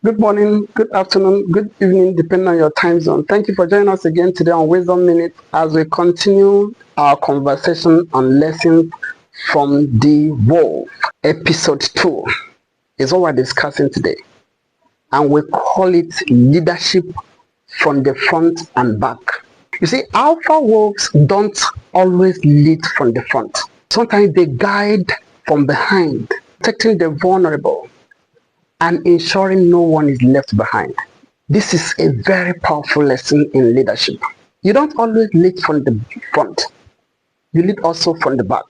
Good morning, good afternoon, good evening, depending on your time zone. Thank you for joining us again today on Wisdom Minute as we continue our conversation on lessons from the wolf. Episode 2 is what we're discussing today, and we call it leadership from the front and back. You see, alpha wolves don't always lead from the front. Sometimes they guide from behind, protecting the vulnerable and ensuring no one is left behind. This is a very powerful lesson in leadership. You don't always lead from the front. You lead also from the back.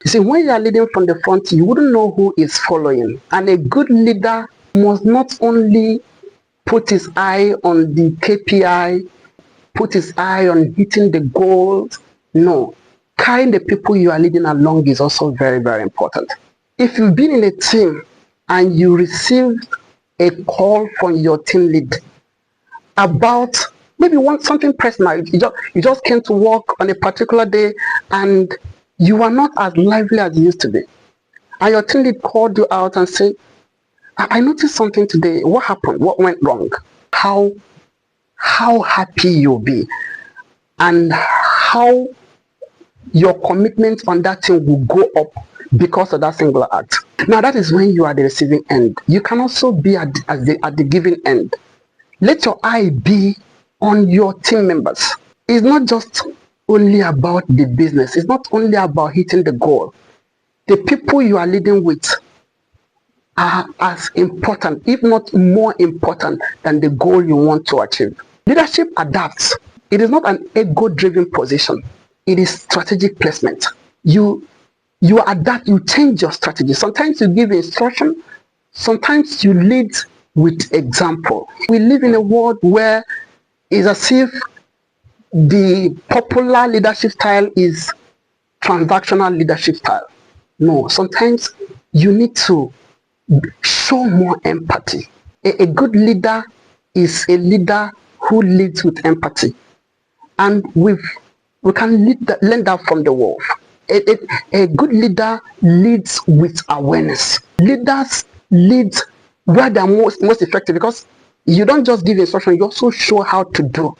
You see, when you are leading from the front, you wouldn't know who is following. And a good leader must not only put his eye on the KPI, put his eye on hitting the goals. No. Carrying the people you are leading along is also very, very important. If you've been in a team and you received a call from your team lead about maybe something personal, you just came to work on a particular day and you are not as lively as you used to be, and your team lead called you out and said, I noticed something today. What happened? What went wrong? How happy you'll be, and how your commitment on that thing will go up because of that singular act. Now that is when you are the receiving end. You can also be at the giving end. Let your eye be on your team members. It's not just only about the business. It's not only about hitting the goal. The people you are leading with are as important, if not more important, than the goal you want to achieve. Leadership adapts. It is not an ego-driven position. It is strategic placement. You adapt, you change your strategy. Sometimes you give instruction, sometimes you lead with example. We live in a world where it's as if the popular leadership style is transactional leadership style. No, sometimes you need to show more empathy. A good leader is a leader who leads with empathy. And we can learn that from the wolf. A good leader leads with awareness. Leaders lead where they are most effective, because you don't just give instruction, you also show how to do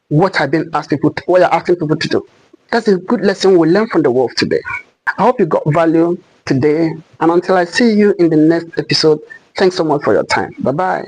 what you're asking people to do. That's a good lesson we learn from the wolf today. I hope you got value today, and until I see you in the next episode, thanks so much for your time. Bye-bye.